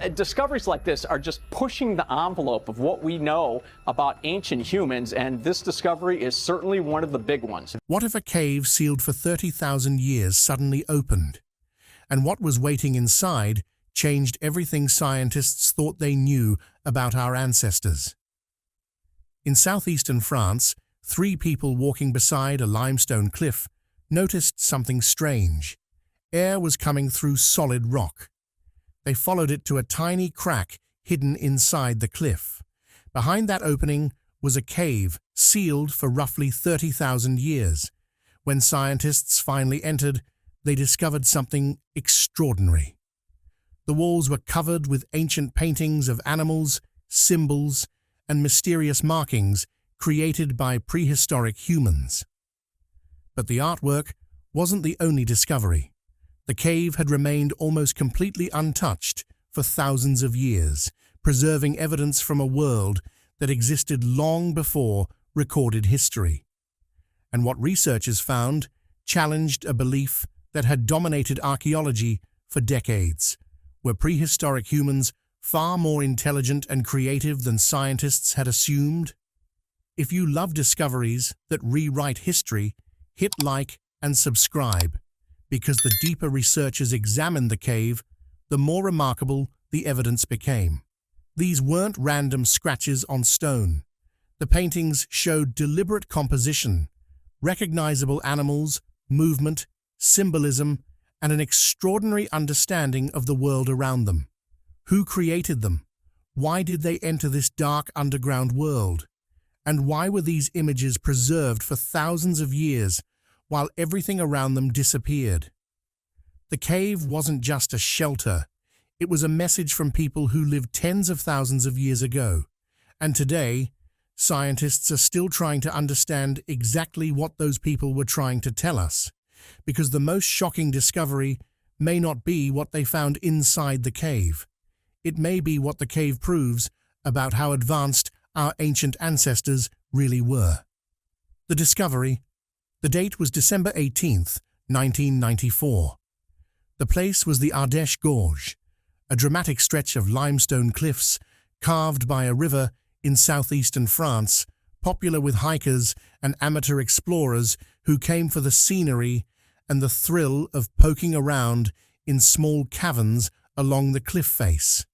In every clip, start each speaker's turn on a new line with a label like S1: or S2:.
S1: Discoveries like this are just pushing the envelope of what we know about ancient humans, and this discovery is certainly one of the big ones.
S2: What if a cave sealed for 30,000 years suddenly opened? And what was waiting inside changed everything scientists thought they knew about our ancestors. In southeastern France, 3 people walking beside a limestone cliff noticed something strange. Air was coming through solid rock. They followed it to a tiny crack hidden inside the cliff. Behind that opening was a cave sealed for roughly 30,000 years. When scientists finally entered, they discovered something extraordinary. The walls were covered with ancient paintings of animals, symbols, and mysterious markings created by prehistoric humans. But the artwork wasn't the only discovery. The cave had remained almost completely untouched for thousands of years, preserving evidence from a world that existed long before recorded history. And what researchers found challenged a belief that had dominated archaeology for decades. Were prehistoric humans far more intelligent and creative than scientists had assumed? If you love discoveries that rewrite history, hit like and subscribe, because the deeper researchers examined the cave, the more remarkable the evidence became. These weren't random scratches on stone. The paintings showed deliberate composition, recognizable animals, movement, symbolism, and an extraordinary understanding of the world around them. Who created them? Why did they enter this dark underground world? And why were these images preserved for thousands of years while everything around them disappeared? The cave wasn't just a shelter. It was a message from people who lived tens of thousands of years ago. And today, scientists are still trying to understand exactly what those people were trying to tell us, because the most shocking discovery may not be what they found inside the cave. It may be what the cave proves about how advanced our ancient ancestors really were. The discovery. The date was December 18th, 1994. The place was the Ardèche Gorge, a dramatic stretch of limestone cliffs carved by a river in southeastern France, popular with hikers and amateur explorers who came for the scenery and the thrill of poking around in small caverns along the cliff face.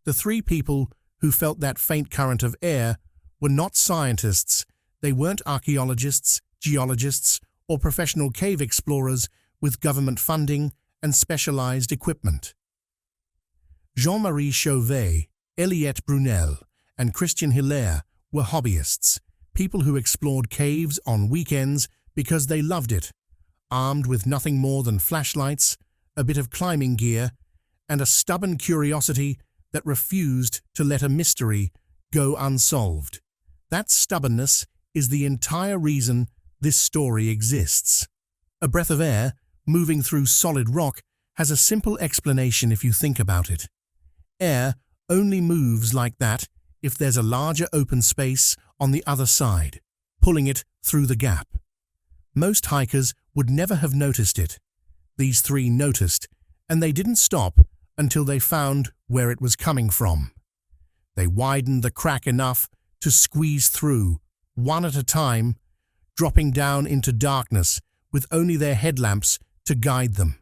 S2: The 3 people who felt that faint current of air were not scientists. They weren't archaeologists, geologists, or professional cave explorers with government funding and specialized equipment. Jean-Marie Chauvet, Eliette Brunel, and Christian Hilaire were hobbyists, people who explored caves on weekends because they loved it, armed with nothing more than flashlights, a bit of climbing gear, and a stubborn curiosity that refused to let a mystery go unsolved. That stubbornness is the entire reason this story exists. A breath of air moving through solid rock has a simple explanation if you think about it. Air only moves like that if there's a larger open space on the other side, pulling it through the gap. Most hikers would never have noticed it. These 3 noticed, and they didn't stop until they found where it was coming from. They widened the crack enough to squeeze through, one at a time, dropping down into darkness with only their headlamps to guide them.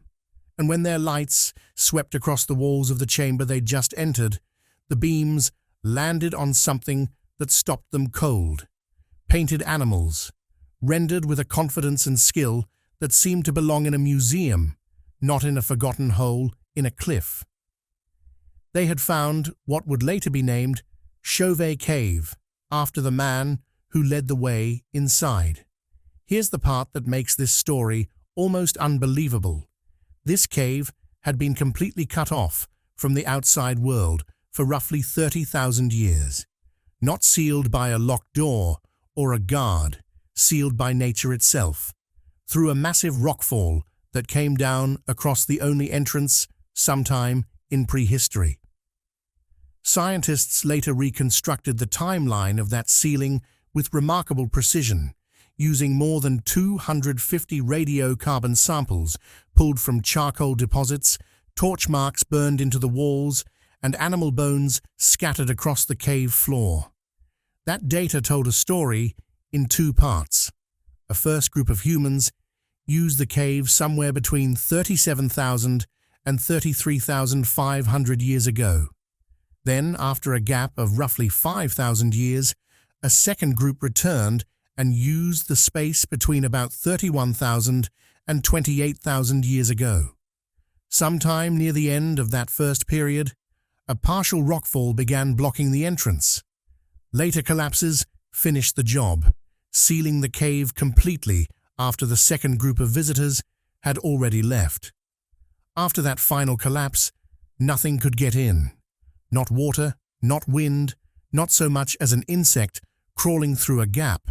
S2: And when their lights swept across the walls of the chamber they'd just entered, the beams landed on something that stopped them cold. Painted animals, rendered with a confidence and skill that seemed to belong in a museum, not in a forgotten hole in a cliff. They had found what would later be named Chauvet Cave, after the man who led the way inside. Here's the part that makes this story almost unbelievable. This cave had been completely cut off from the outside world for roughly 30,000 years, not sealed by a locked door or a guard, sealed by nature itself, through a massive rockfall that came down across the only entrance sometime in prehistory. Scientists later reconstructed the timeline of that sealing with remarkable precision, using more than 250 radiocarbon samples pulled from charcoal deposits, torch marks burned into the walls, and animal bones scattered across the cave floor. That data told a story in two parts. A first group of humans used the cave somewhere between 37,000 and 33,500 years ago. Then, after a gap of roughly 5,000 years, a second group returned and used the space between about 31,000 and 28,000 years ago. Sometime near the end of that first period, a partial rockfall began blocking the entrance. Later collapses finished the job, sealing the cave completely after the second group of visitors had already left. After that final collapse, nothing could get in. Not water, not wind, not so much as an insect crawling through a gap.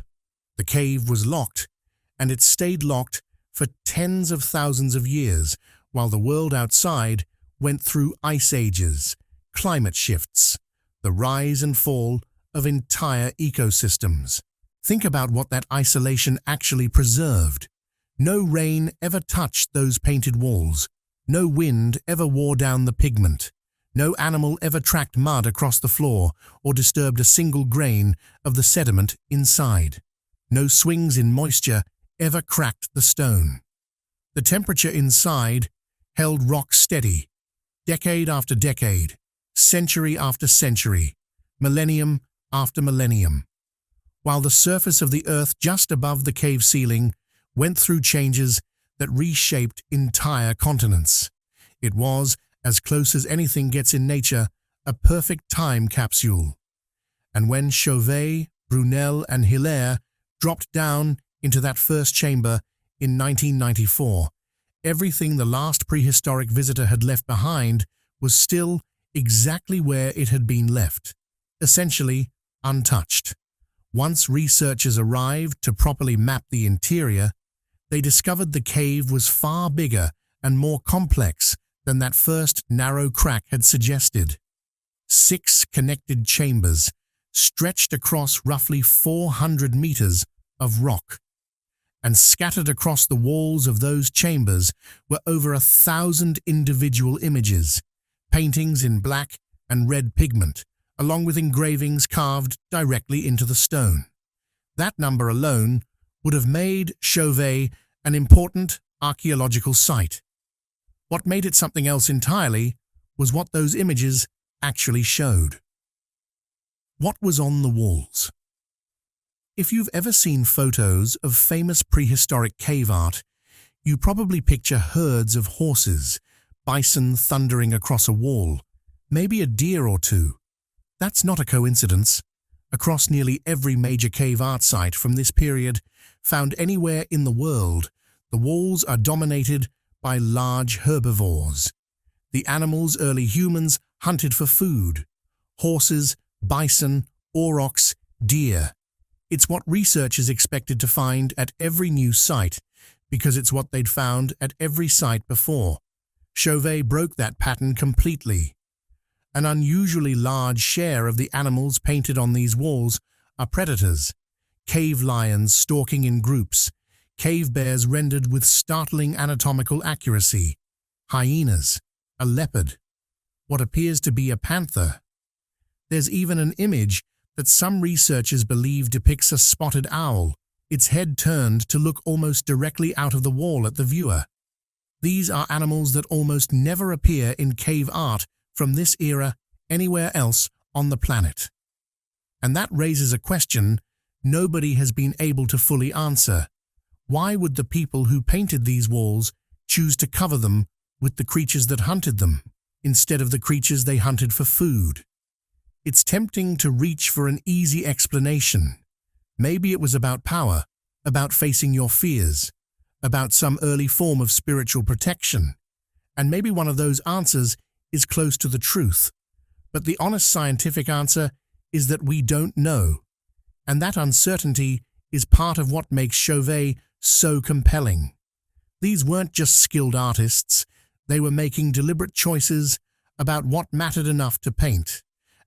S2: The cave was locked, and it stayed locked for tens of thousands of years while the world outside went through ice ages, climate shifts, the rise and fall of entire ecosystems. Think about what that isolation actually preserved. No rain ever touched those painted walls. No wind ever wore down the pigment. No animal ever tracked mud across the floor or disturbed a single grain of the sediment inside. No swings in moisture ever cracked the stone. The temperature inside held rock steady, decade after decade, century after century, millennium after millennium, while the surface of the earth just above the cave ceiling went through changes that reshaped entire continents. It was, as close as anything gets in nature, a perfect time capsule. And when Chauvet, Brunel, and Hilaire dropped down into that first chamber in 1994, everything the last prehistoric visitor had left behind was still exactly where it had been left, essentially untouched. Once researchers arrived to properly map the interior, they discovered the cave was far bigger and more complex than that first narrow crack had suggested. 6 connected chambers stretched across roughly 400 meters of rock, and scattered across the walls of those chambers were over 1,000 individual images, paintings in black and red pigment, along with engravings carved directly into the stone. That number alone would have made Chauvet an important archaeological site. What made it something else entirely was what those images actually showed. What was on the walls? If you've ever seen photos of famous prehistoric cave art, you probably picture herds of horses, bison thundering across a wall, maybe a deer or two. That's not a coincidence. Across nearly every major cave art site from this period, found anywhere in the world, the walls are dominated by large herbivores. The animals early humans hunted for food: horses, bison, aurochs, deer. It's what researchers expected to find at every new site, because it's what they'd found at every site before. Chauvet broke that pattern completely. An unusually large share of the animals painted on these walls are predators: cave lions stalking in groups, cave bears rendered with startling anatomical accuracy, hyenas, a leopard, what appears to be a panther. There's even an image that some researchers believe depicts a spotted owl, its head turned to look almost directly out of the wall at the viewer. These are animals that almost never appear in cave art from this era anywhere else on the planet. And that raises a question nobody has been able to fully answer. Why would the people who painted these walls choose to cover them with the creatures that hunted them, instead of the creatures they hunted for food? It's tempting to reach for an easy explanation. Maybe it was about power, about facing your fears, about some early form of spiritual protection. And maybe one of those answers is close to the truth. But the honest scientific answer is that we don't know. And that uncertainty is part of what makes Chauvet so compelling. These weren't just skilled artists. They were making deliberate choices about what mattered enough to paint.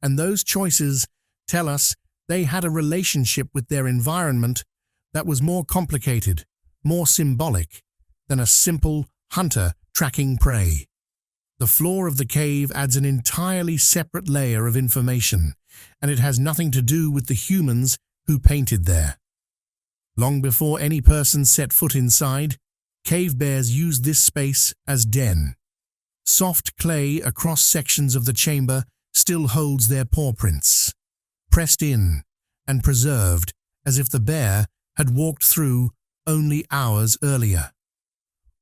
S2: And those choices tell us they had a relationship with their environment that was more complicated, more symbolic, than a simple hunter tracking prey. The floor of the cave adds an entirely separate layer of information, and it has nothing to do with the humans who painted there. Long before any person set foot inside, cave bears used this space as den. Soft clay across sections of the chamber still holds their paw prints, pressed in and preserved as if the bear had walked through only hours earlier.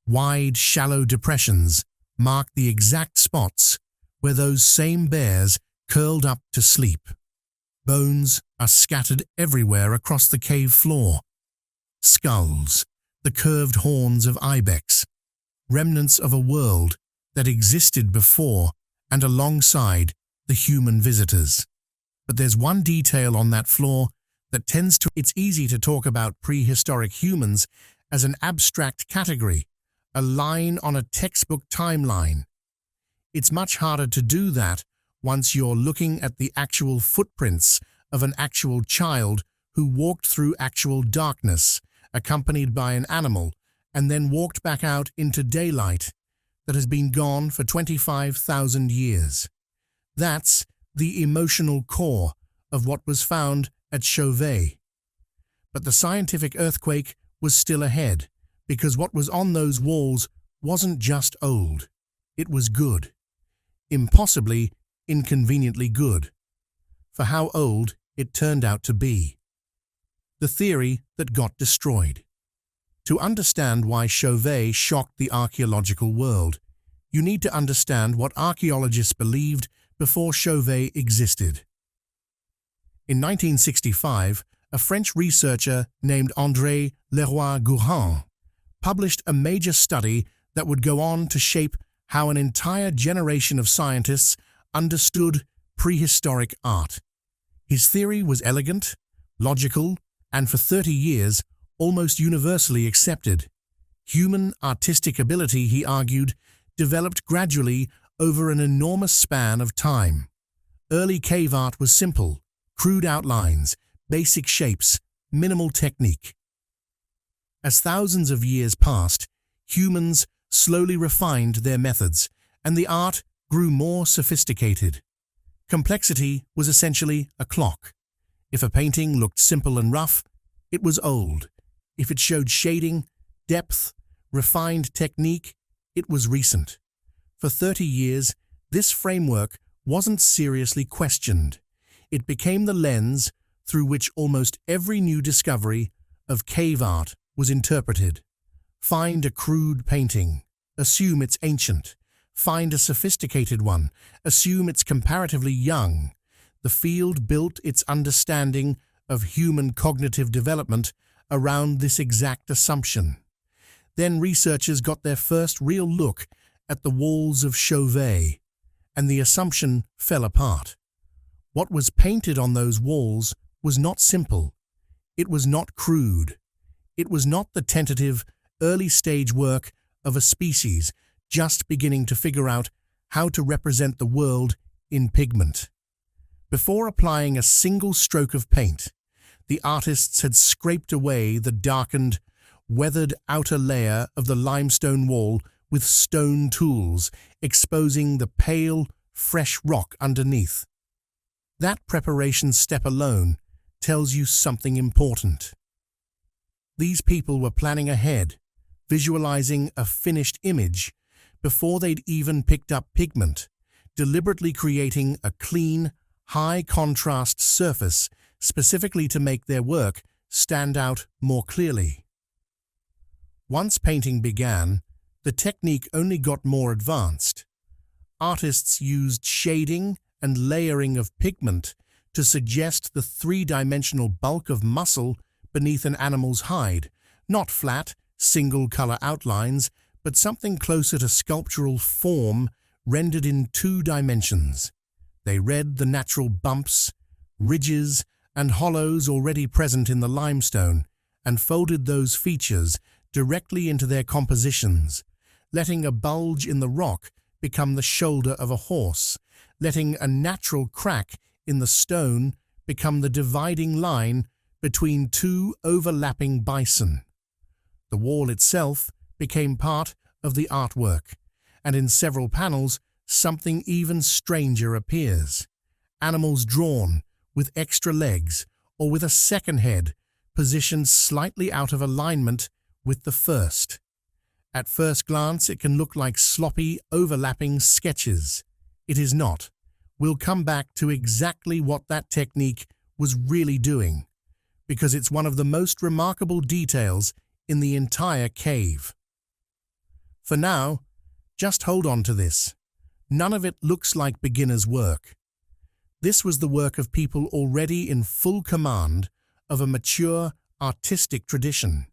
S2: Wide, shallow depressions mark the exact spots where those same bears curled up to sleep. Bones are scattered everywhere across the cave floor. Skulls, the curved horns of ibex, remnants of a world that existed before and alongside the human visitors. But there's one detail on that floor that tends to... It's easy to talk about prehistoric humans as an abstract category, a line on a textbook timeline. It's much harder to do that once you're looking at the actual footprints of an actual child who walked through actual darkness, accompanied by an animal, and then walked back out into daylight that has been gone for 25,000 years. That's the emotional core of what was found at Chauvet. But the scientific earthquake was still ahead, because what was on those walls wasn't just old, it was good. Impossibly, inconveniently good, for how old it turned out to be. The theory that got destroyed. To understand why Chauvet shocked the archaeological world, you need to understand what archaeologists believed before Chauvet existed. In 1965, a French researcher named André Leroy-Gourhan published a major study that would go on to shape how an entire generation of scientists understood prehistoric art. His theory was elegant, logical, and for 30 years almost universally accepted. Human artistic ability, he argued, developed gradually over an enormous span of time. Early cave art was simple, crude outlines, basic shapes, minimal technique. As thousands of years passed, humans slowly refined their methods, and the art grew more sophisticated. Complexity was essentially a clock. If a painting looked simple and rough, it was old. If it showed shading, depth, refined technique, it was recent. For 30 years, this framework wasn't seriously questioned. It became the lens through which almost every new discovery of cave art was interpreted. Find a crude painting, assume it's ancient. Find a sophisticated one, assume it's comparatively young. The field built its understanding of human cognitive development around this exact assumption. Then researchers got their first real look at the walls of Chauvet, and the assumption fell apart. What was painted on those walls was not simple. It was not crude. It was not the tentative, early-stage work of a species just beginning to figure out how to represent the world in pigment. Before applying a single stroke of paint, the artists had scraped away the darkened, weathered outer layer of the limestone wall with stone tools, exposing the pale, fresh rock underneath. That preparation step alone tells you something important. These people were planning ahead, visualizing a finished image before they'd even picked up pigment, deliberately creating a clean, high-contrast surface specifically to make their work stand out more clearly. Once painting began, the technique only got more advanced. Artists used shading and layering of pigment to suggest the three-dimensional bulk of muscle beneath an animal's hide, not flat, single-color outlines, but something closer to sculptural form rendered in 2 dimensions. They read the natural bumps, ridges, and hollows already present in the limestone and folded those features directly into their compositions, letting a bulge in the rock become the shoulder of a horse, letting a natural crack in the stone become the dividing line between 2 overlapping bison. The wall itself became part of the artwork, and in several panels something even stranger appears. Animals drawn, with extra legs, or with a second head, positioned slightly out of alignment with the first. At first glance, it can look like sloppy, overlapping sketches. It is not. We'll come back to exactly what that technique was really doing, because it's one of the most remarkable details in the entire cave. For now, just hold on to this. None of it looks like beginner's work. This was the work of people already in full command of a mature, artistic tradition,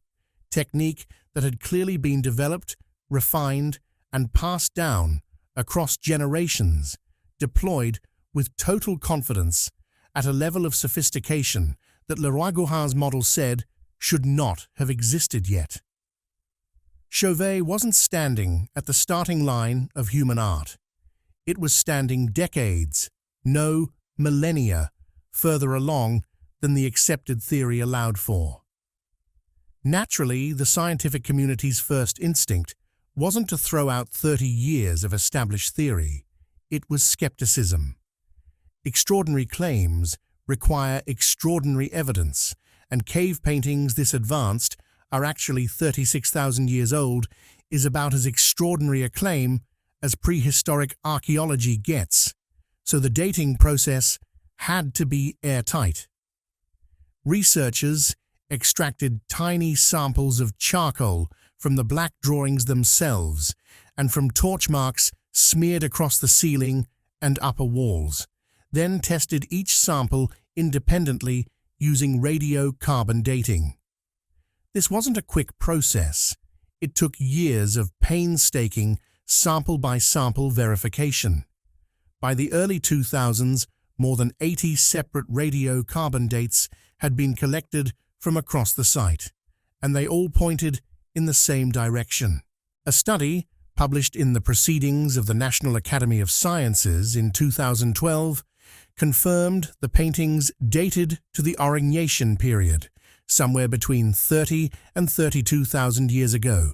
S2: technique that had clearly been developed, refined, and passed down across generations, deployed with total confidence at a level of sophistication that Leroy-Gourhan's model said should not have existed yet. Chauvet wasn't standing at the starting line of human art. It was standing decades, no, millennia, further along than the accepted theory allowed for. Naturally, the scientific community's first instinct wasn't to throw out 30 years of established theory. It was skepticism. Extraordinary claims require extraordinary evidence, and cave paintings this advanced are actually 36,000 years old is about as extraordinary a claim as prehistoric archaeology gets, so the dating process had to be airtight. Researchers extracted tiny samples of charcoal from the black drawings themselves and from torch marks smeared across the ceiling and upper walls, then tested each sample independently using radiocarbon dating. This wasn't a quick process. It took years of painstaking sample-by-sample verification. By the early 2000s, more than 80 separate radiocarbon dates had been collected from across the site, and they all pointed in the same direction. A study, published in the Proceedings of the National Academy of Sciences in 2012, confirmed the paintings dated to the Aurignacian period, somewhere between 30 and 32,000 years ago,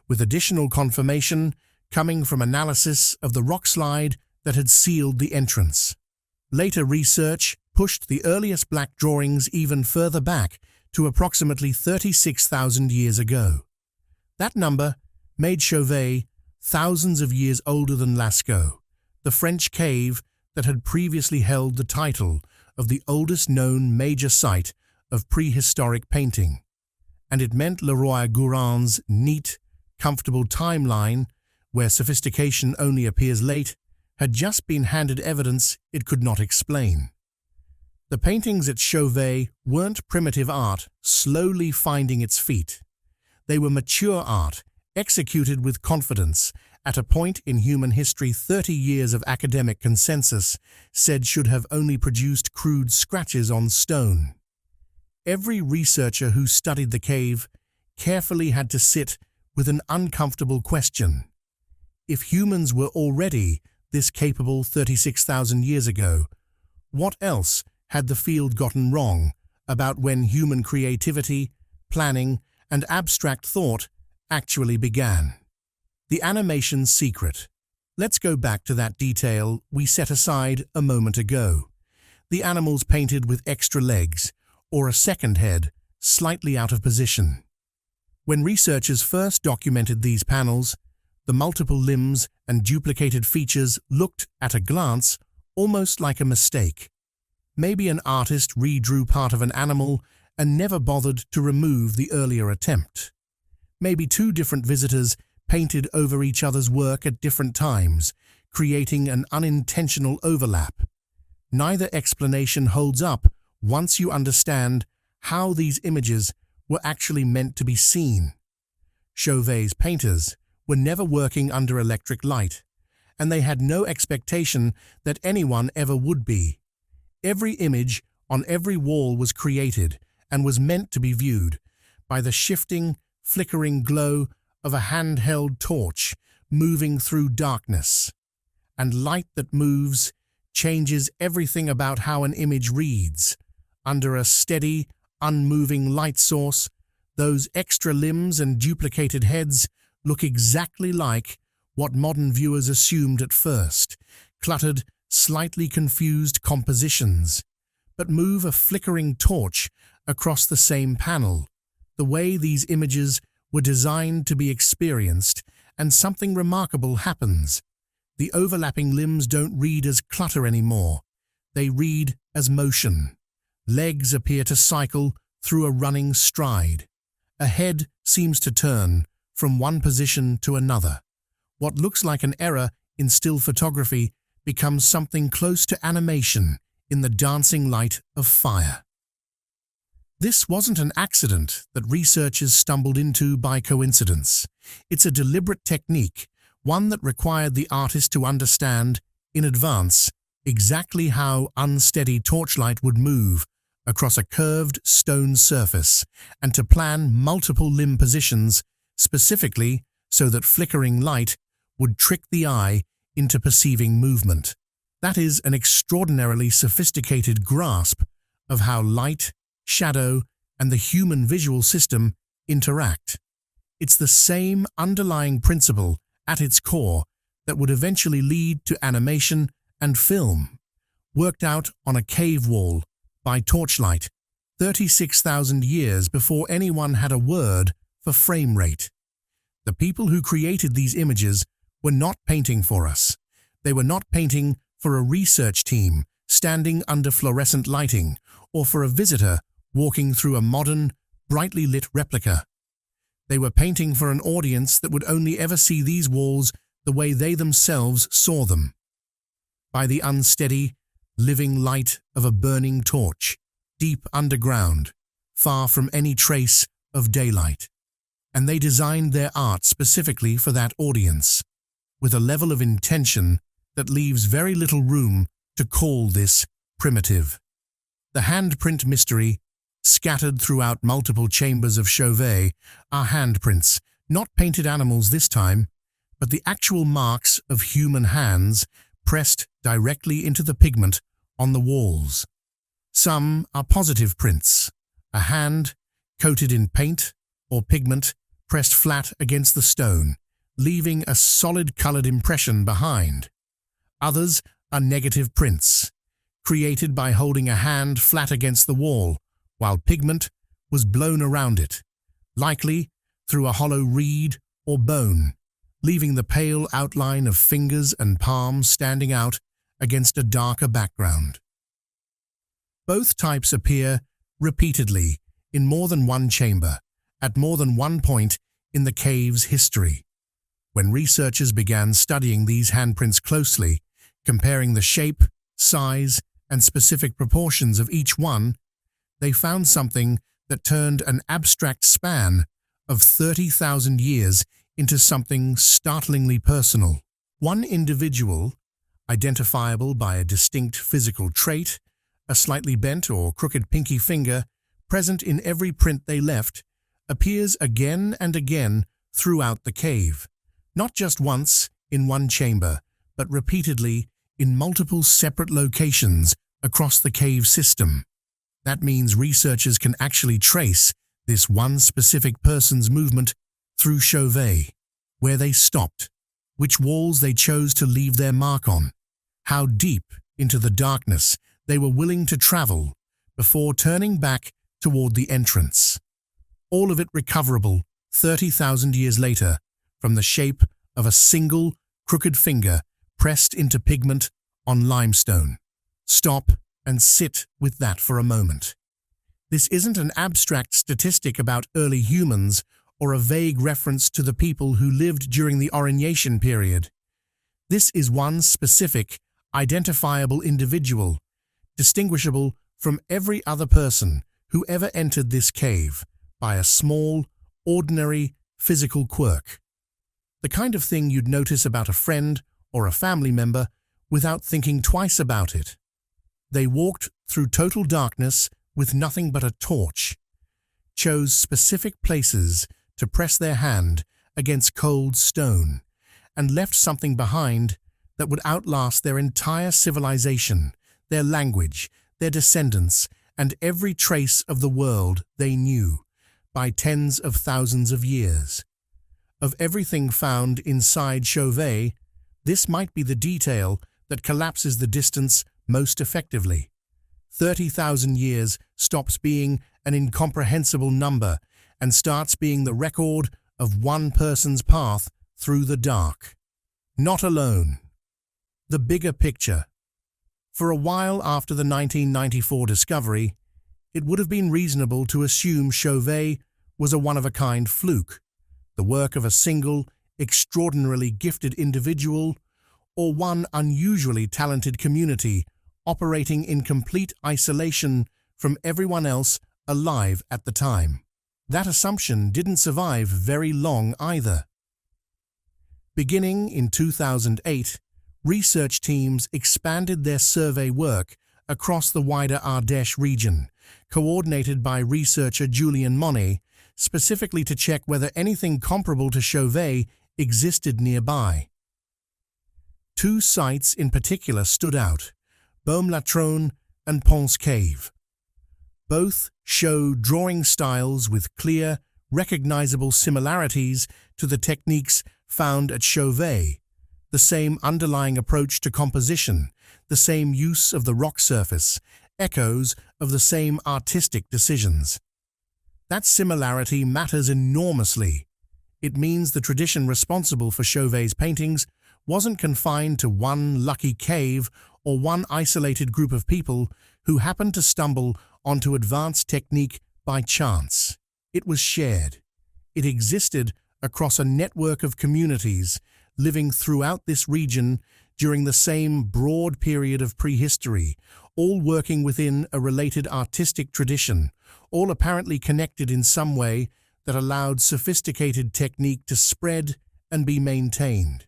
S2: with additional confirmation coming from analysis of the rockslide that had sealed the entrance. Later research pushed the earliest black drawings even further back to approximately 36,000 years ago. That number made Chauvet thousands of years older than Lascaux, the French cave that had previously held the title of the oldest known major site of prehistoric painting. And it meant Leroy-Gourhan's neat, comfortable timeline, where sophistication only appears late, had just been handed evidence it could not explain. The paintings at Chauvet weren't primitive art slowly finding its feet. They were mature art, executed with confidence, at a point in human history 30 years of academic consensus said should have only produced crude scratches on stone. Every researcher who studied the cave carefully had to sit with an uncomfortable question. If humans were already this capable 36,000 years ago, what else had the field gotten wrong about when human creativity, planning, and abstract thought actually began? The animation's secret. Let's go back to that detail we set aside a moment ago. The animals painted with extra legs, or a second head, slightly out of position. When researchers first documented these panels, the multiple limbs and duplicated features looked, at a glance, almost like a mistake. Maybe an artist redrew part of an animal and never bothered to remove the earlier attempt. Maybe two different visitors painted over each other's work at different times, creating an unintentional overlap. Neither explanation holds up once you understand how these images were actually meant to be seen. Chauvet's painters were never working under electric light, and they had no expectation that anyone ever would be. Every image on every wall was created and was meant to be viewed by the shifting, flickering glow of a handheld torch moving through darkness. And light that moves changes everything about how an image reads. Under a steady, unmoving light source, those extra limbs and duplicated heads look exactly like what modern viewers assumed at first, cluttered, slightly confused compositions, but move a flickering torch across the same panel, the way these images were designed to be experienced, and something remarkable happens. The overlapping limbs don't read as clutter anymore. They read as motion. Legs appear to cycle through a running stride. A head seems to turn from one position to another. What looks like an error in still photography becomes something close to animation in the dancing light of fire. This wasn't an accident that researchers stumbled into by coincidence. It's a deliberate technique, one that required the artist to understand, in advance, exactly how unsteady torchlight would move across a curved stone surface, and to plan multiple limb positions specifically so that flickering light would trick the eye into perceiving movement. That is an extraordinarily sophisticated grasp of how light, shadow, and the human visual system interact. It's the same underlying principle at its core that would eventually lead to animation and film, worked out on a cave wall by torchlight 36,000 years before anyone had a word for frame rate. The people who created these images were not painting for us. They were not painting for a research team standing under fluorescent lighting or for a visitor walking through a modern, brightly lit replica. They were painting for an audience that would only ever see these walls the way they themselves saw them, by the unsteady, living light of a burning torch, deep underground, far from any trace of daylight. And they designed their art specifically for that audience, with a level of intention that leaves very little room to call this primitive. The handprint mystery, scattered throughout multiple chambers of Chauvet, are handprints, not painted animals this time, but the actual marks of human hands pressed directly into the pigment on the walls. Some are positive prints, a hand coated in paint or pigment pressed flat against the stone, leaving a solid colored impression behind. Others are negative prints, created by holding a hand flat against the wall while pigment was blown around it, likely through a hollow reed or bone, leaving the pale outline of fingers and palms standing out against a darker background. Both types appear repeatedly in more than one chamber, at more than one point in the cave's history. When researchers began studying these handprints closely, comparing the shape, size, and specific proportions of each one, they found something that turned an abstract span of 30,000 years into something startlingly personal. One individual, identifiable by a distinct physical trait, a slightly bent or crooked pinky finger, present in every print they left, appears again and again throughout the cave, not just once in one chamber, but repeatedly in multiple separate locations across the cave system. That means researchers can actually trace this one specific person's movement through Chauvet, where they stopped, which walls they chose to leave their mark on, how deep into the darkness they were willing to travel before turning back toward the entrance. All of it recoverable 30,000 years later from the shape of a single crooked finger pressed into pigment on limestone. Stop and sit with that for a moment. This isn't an abstract statistic about early humans or a vague reference to the people who lived during the Ornation period. This is one specific, identifiable individual, distinguishable from every other person who ever entered this cave by a small, ordinary, physical quirk. The kind of thing you'd notice about a friend or a family member without thinking twice about it. They walked through total darkness with nothing but a torch, chose specific places to press their hand against cold stone, and left something behind that would outlast their entire civilization, their language, their descendants, and every trace of the world they knew by tens of thousands of years. Of everything found inside Chauvet, this might be the detail that collapses the distance most effectively. 30,000 years stops being an incomprehensible number and starts being the record of one person's path through the dark. Not alone. The bigger picture. For a while after the 1994 discovery, it would have been reasonable to assume Chauvet was a one-of-a-kind fluke, the work of a single, extraordinarily gifted individual, or one unusually talented community operating in complete isolation from everyone else alive at the time. That assumption didn't survive very long either. Beginning in 2008, research teams expanded their survey work across the wider Ardèche region, coordinated by researcher Julien Monet, specifically to check whether anything comparable to Chauvet existed nearby. Two sites in particular stood out: Baume-la-Trône and Ponce Cave. Both show drawing styles with clear, recognizable similarities to the techniques found at Chauvet, the same underlying approach to composition, the same use of the rock surface, echoes of the same artistic decisions. That similarity matters enormously. It means the tradition responsible for Chauvet's paintings wasn't confined to one lucky cave or one isolated group of people who happened to stumble onto advanced technique by chance. It was shared. It existed across a network of communities living throughout this region during the same broad period of prehistory, all working within a related artistic tradition, all apparently connected in some way that allowed sophisticated technique to spread and be maintained.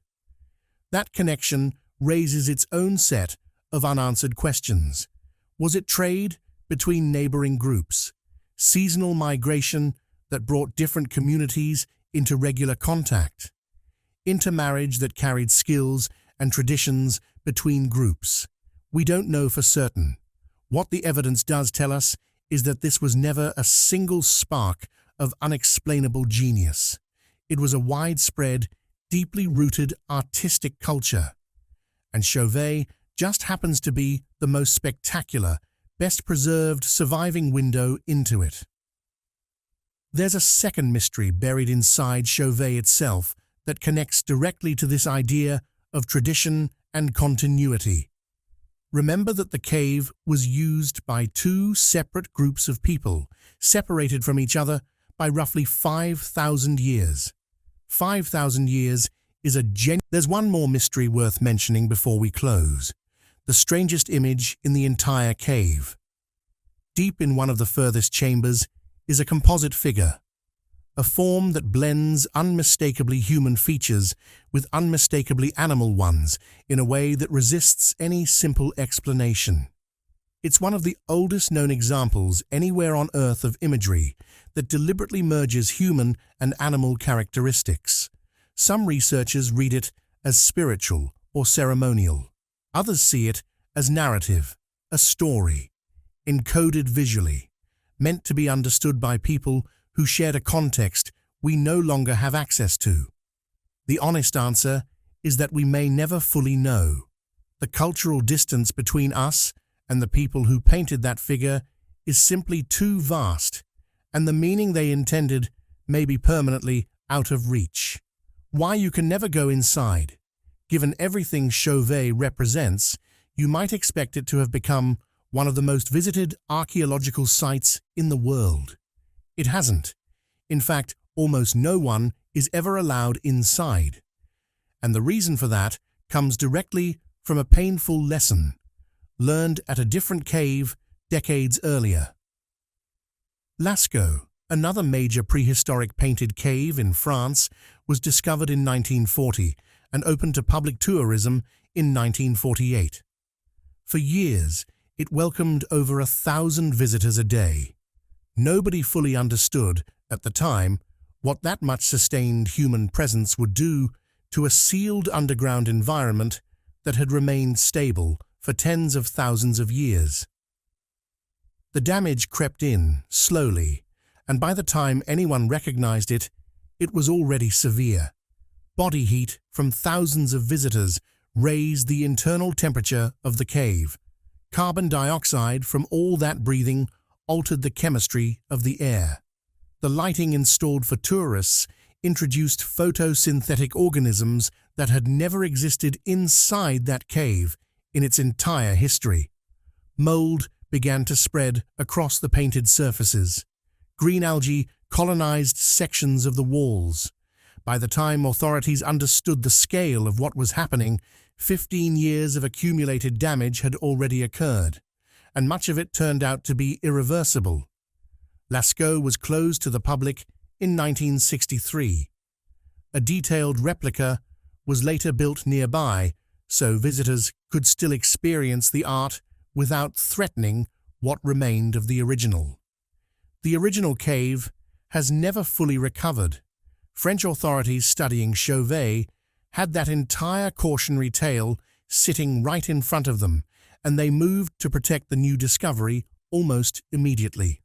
S2: That connection raises its own set of unanswered questions. Was it trade between neighboring groups, seasonal migration that brought different communities into regular contact, intermarriage that carried skills and traditions between groups? We don't know for certain. What the evidence does tell us is that this was never a single spark of unexplainable genius. It was a widespread, deeply rooted artistic culture. And Chauvet just happens to be the most spectacular, best preserved surviving window into it. There's a second mystery buried inside Chauvet itself that connects directly to this idea of tradition and continuity. Remember that the cave was used by two separate groups of people, separated from each other by roughly 5,000 years. 5,000 years is a There's one more mystery worth mentioning before we close: the strangest image in the entire cave. Deep in one of the furthest chambers is a composite figure, a form that blends unmistakably human features with unmistakably animal ones in a way that resists any simple explanation. It's one of the oldest known examples anywhere on Earth of imagery that deliberately merges human and animal characteristics. Some researchers read it as spiritual or ceremonial. Others see it as narrative, a story, encoded visually, meant to be understood by people who shared a context we no longer have access to. The honest answer is that we may never fully know. The cultural distance between us and the people who painted that figure is simply too vast, and the meaning they intended may be permanently out of reach. Why you can never go inside. Given everything Chauvet represents, you might expect it to have become one of the most visited archaeological sites in the world. It hasn't. In fact, almost no one is ever allowed inside. And the reason for that comes directly from a painful lesson learned at a different cave decades earlier. Lascaux, another major prehistoric painted cave in France, was discovered in 1940 and opened to public tourism in 1948. For years, it welcomed over 1,000 visitors a day. Nobody fully understood, at the time, what that much sustained human presence would do to a sealed underground environment that had remained stable for tens of thousands of years. The damage crept in, slowly, and by the time anyone recognized it, It was already severe. Body heat from thousands of visitors raised the internal temperature of the cave. Carbon dioxide from all that breathing altered the chemistry of the air. The lighting installed for tourists introduced photosynthetic organisms that had never existed inside that cave in its entire history. Mold began to spread across the painted surfaces. Green algae colonized sections of the walls. By the time authorities understood the scale of what was happening, 15 years of accumulated damage had already occurred, and much of it turned out to be irreversible. Lascaux was closed to the public in 1963. A detailed replica was later built nearby, so visitors could still experience the art without threatening what remained of the original. The original cave has never fully recovered. French authorities studying Chauvet had that entire cautionary tale sitting right in front of them, and they moved to protect the new discovery almost immediately.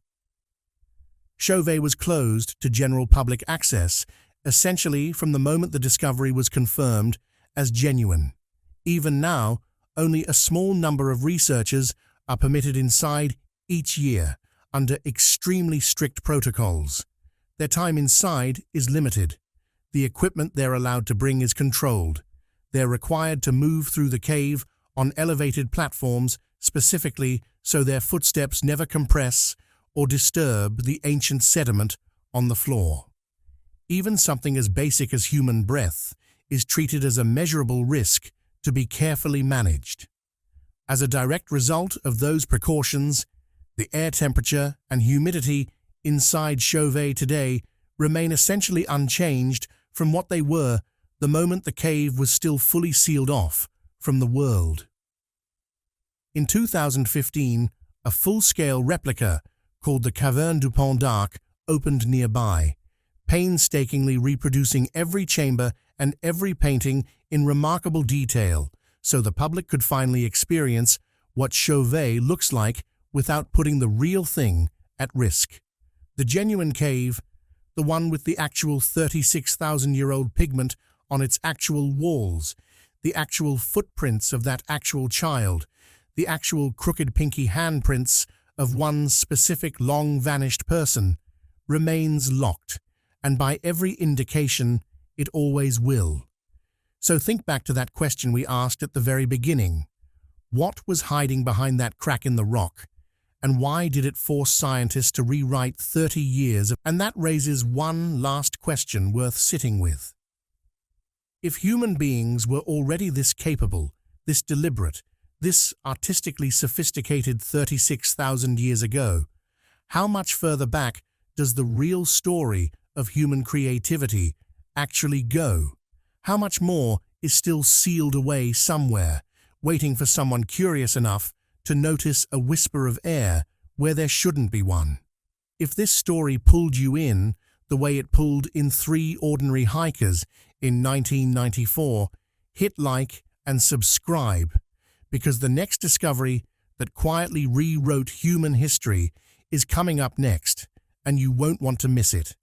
S2: Chauvet was closed to general public access, essentially from the moment the discovery was confirmed as genuine. Even now, only a small number of researchers are permitted inside each year under extremely strict protocols. Their time inside is limited. The equipment they're allowed to bring is controlled. They're required to move through the cave on elevated platforms specifically so their footsteps never compress or disturb the ancient sediment on the floor. Even something as basic as human breath is treated as a measurable risk to be carefully managed. As a direct result of those precautions, the air temperature and humidity inside Chauvet today remain essentially unchanged from what they were the moment the cave was still fully sealed off from the world. In 2015, a full-scale replica called the Caverne du Pont d'Arc opened nearby, painstakingly reproducing every chamber and every painting in remarkable detail so the public could finally experience what Chauvet looks like without putting the real thing at risk. The genuine cave, the one with the actual 36,000-year-old pigment on its actual walls, the actual footprints of that actual child, the actual crooked pinky handprints of one specific long-vanished person, remains locked, and by every indication, it always will. So think back to that question we asked at the very beginning. What was hiding behind that crack in the rock? And why did it force scientists to rewrite 30 years? And that raises one last question worth sitting with. If human beings were already this capable, this deliberate, this artistically sophisticated 36,000 years ago, how much further back does the real story of human creativity actually go? How much more is still sealed away somewhere, waiting for someone curious enough to notice a whisper of air where there shouldn't be one? If this story pulled you in the way it pulled in 3 ordinary hikers in 1994, hit like and subscribe, because the next discovery that quietly rewrote human history is coming up next, and you won't want to miss it.